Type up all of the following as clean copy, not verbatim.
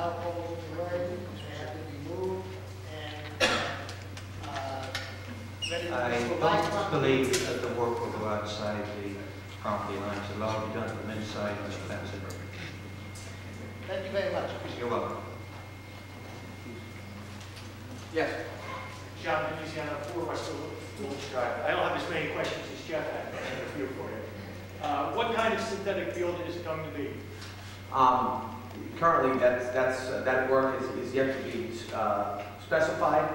telephone poles in the way, they have to be moved, and I don't believe that the work will go outside the property lines. It'll all be done from inside the fence. Thank you very much. You're welcome. Yes. John Veneziano, 4 West Village Drive. I don't have as many questions as Jeff had, but I have a few for you. What kind of synthetic field is it going to be? Currently, that work is yet to be specified,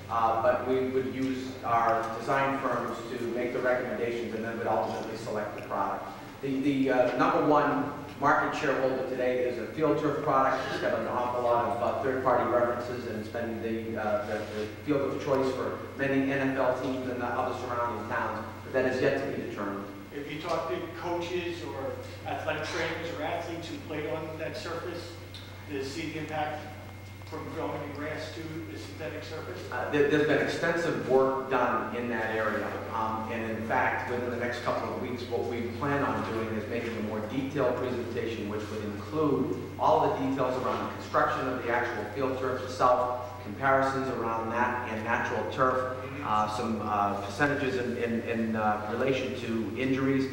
but we would use our design firms to make the recommendations, and then would ultimately select the product. The number one market shareholder today is a field turf product. It's got an awful lot of third-party references, and it's been the field of choice for many NFL teams and other surrounding towns. But that is yet to be determined. If you talk to coaches or athletic trainers or athletes who played on that surface, to see the impact from growing the grass to the synthetic surface? There's been extensive work done in that area, and in fact, within the next couple of weeks, what we plan on doing is making a more detailed presentation, which would include all the details around the construction of the actual field turf itself, comparisons around that and natural turf, some percentages in relation to injuries.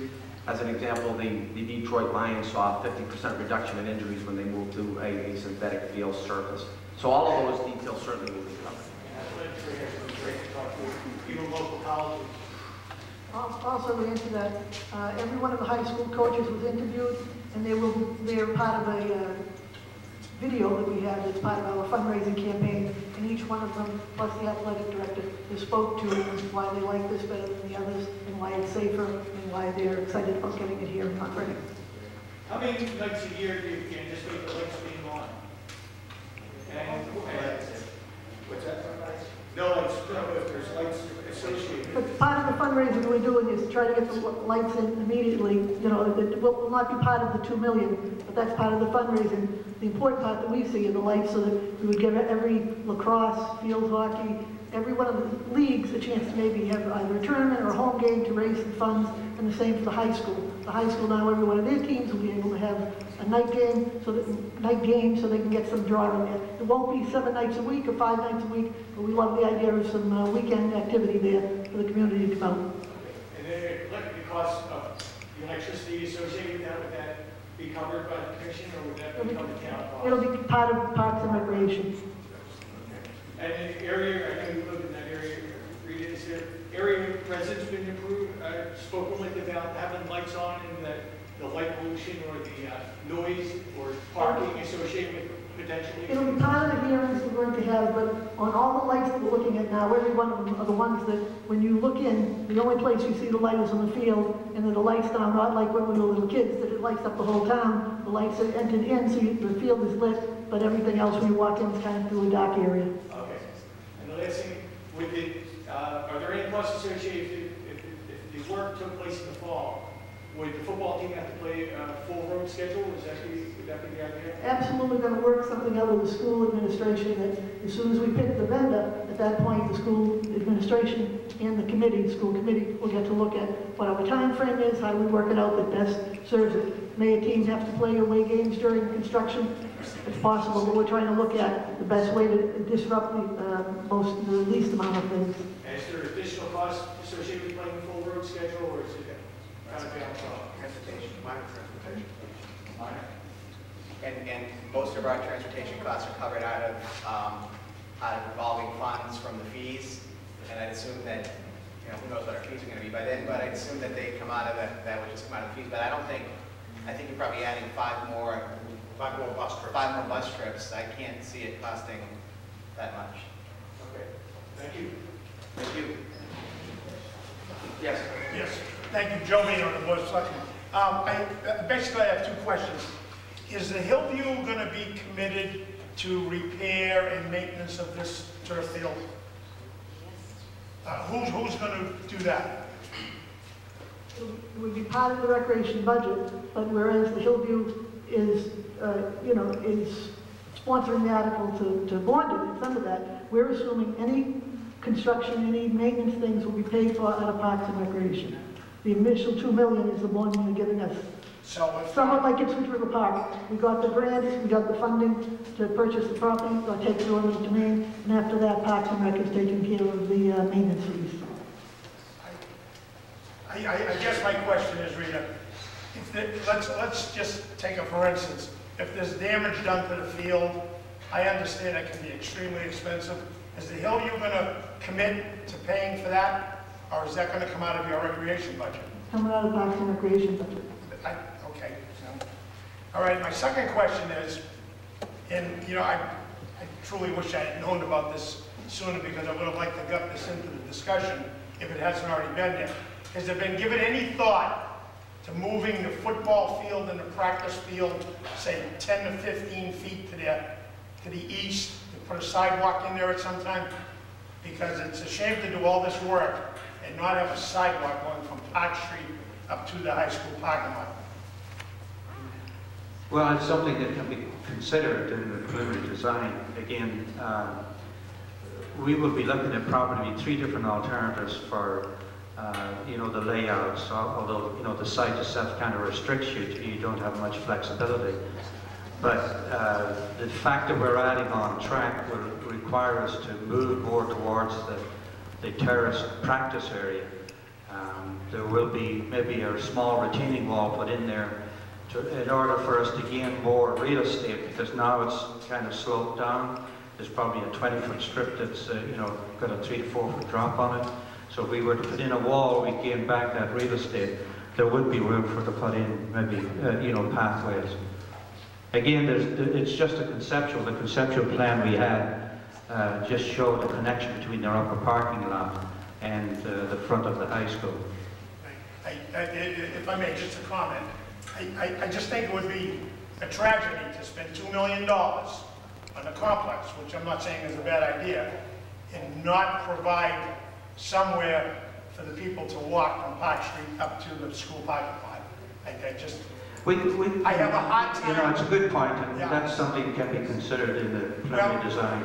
As an example, the Detroit Lions saw a 50% reduction in injuries when they moved to a synthetic field surface. So all of those details certainly will be covered. Great to talk to even local colleges. Also, to answer that, every one of the high school coaches was interviewed, and they're part of a video that we have that's part of our fundraising campaign, and each one of them, plus the athletic director, they spoke to why they like this better than the others, and why it's safer, and why they're excited about getting it here in Mount Vernon. How many nights a year do you anticipate the lights being on? What's that? No, if there's lights associated. But part of the fundraising we're doing is to try to get the lights in immediately. You know, it will not be part of the $2 million, but that's part of the fundraising. The important part that we see are the lights, so that we would give every lacrosse, field hockey, every one of the leagues a chance to maybe have either a tournament or a home game to raise some funds, and the same for the high school. The high school now, every one of their teams will be able to have a night game, so they can get some draw in there. It won't be 7 nights a week or 5 nights a week, but we love the idea of some weekend activity there for the community to come. And then the cost of the electricity associated with that, would that be covered by the commission, or would that become a town cost? It'll be part of Parks and Recreation. And the area, I know you live in that area, Rita, is there area residents been approved, spoken with about having lights on, and that the light pollution or the noise or parking associated with potentially? It'll be part of the hearings we're going to have, but on all the lights that we're looking at now, every one of them are the ones that when you look in, the only place you see the light is on the field, and then the lights down, not like when we were little kids, that it lights up the whole town. The lights are entered in, so the field is lit, but everything else when you walk in is kind of through a dark area. Okay. And the last thing, with it, are there any costs associated if the work took place in the fall? Would the football team have to play a full road schedule? Would that be the idea? Absolutely going to work something out with the school administration that as soon as we pick the vendor, at that point the school administration and the school committee will get to look at what our time frame is, how do we work it out that best serves it. May a team have to play away games during construction? It's possible, but we're trying to look at the best way to disrupt the least amount of things. And is there additional costs associated with playing a full road schedule, or is it kind of down? Minor transportation. Minor. And most of our transportation costs are covered out of revolving funds from the fees. And I'd assume that, who knows what our fees are going to be by then, but I'd assume that they come out of that would just come out of the fees. But I think you're probably adding 5 more bus trips. 5 more bus trips. I can't see it costing that much. Okay. Thank you. Thank you. Yes. Yes. Thank you, Joe Mayor on the Board of Selectmen. Basically, I have 2 questions. Is the Hillview going to be committed to repair and maintenance of this turf field? Who's going to do that? It would be part of the recreation budget, but whereas the Hillview is, is sponsoring the article to bond it, it's under that, we're assuming any construction, any maintenance things will be paid for out of Parks and Recreation. The initial $2 million is the bonding they're giving us So if, Somewhat like Ipswich River Park. We got the grants, we got the funding to purchase the property, or take it over the domain, and after that, Parks and Rec is taking care of the maintenance fees. I guess my question is, Rita, let's just take a for instance. If there's damage done to the field, I understand it can be extremely expensive. Is the Hillview going to commit to paying for that, or is that going to come out of your recreation budget? Coming out of Parks and Recreation budget. Okay. So, all right, my second question is, and you know, I truly wish I had known about this sooner because I would have liked to gut this into the discussion if it hasn't already been there. Has there been given any thought to moving the football field and the practice field, say 10 to 15 feet to the east, to put a sidewalk in there at some time? Because it's a shame to do all this work and not have a sidewalk going from Park Street up to the high school parking lot. Well, it's something that can be considered in the preliminary design. Again, we will be looking at probably 3 different alternatives for you know, the layouts, although, you know, the site itself kind of restricts you, you don't have much flexibility. But the fact that we're adding on track will require us to move more towards the terrace practice area. There will be maybe a small retaining wall put in there in order for us to gain more real estate, because now it's kind of sloped down. There's probably a 20-foot strip that's you know, got a 3 to 4 foot drop on it. So if we were to put in a wall, we gain back that real estate. There would be room for to put in maybe you know, pathways. Again, it's just a conceptual. The conceptual plan we had just showed a connection between their upper parking lot and the front of the high school. If I may, just a comment. I just think it would be a tragedy to spend $2 million on a complex, which I'm not saying is a bad idea, and not provide somewhere for the people to walk from Park Street up to the school parking lot. I have a hard time. You know, it's a good point, and Yeah. that's something that can be considered in the preliminary design.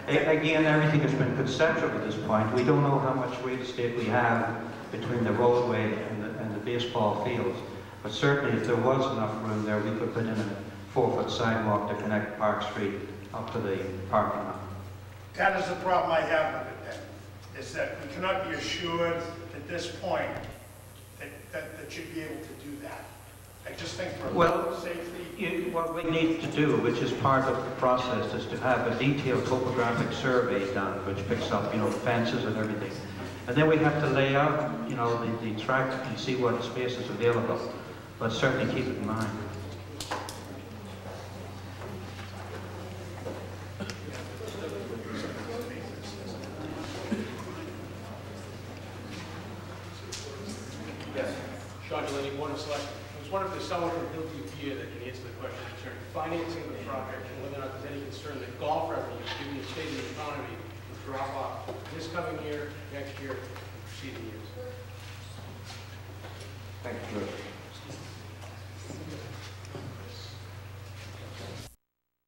Again, everything has been conceptual at this point. We don't know how much real estate we have between the roadway and the baseball fields. But certainly, if there was enough room there, we could put in a 4-foot sidewalk to connect Park Street up to the parking lot. That is the problem I have with it then, is that we cannot be assured at this point that you'd be able to do that. I just think for safety. What we need to do, which is part of the process, is to have a detailed topographic survey done, which picks up, you know, fences and everything. And then we have to lay out, you know, the track and see what space is available. But certainly keep it in mind. Yes. Sean Delaney, Board of Selectmen. I was wondering if there's someone from Hillview here that can answer the question concerning financing of the project and whether or not there's any concern that golf revenue, given the state of the economy, will drop off this coming year, next year, and preceding years. Thank you, George.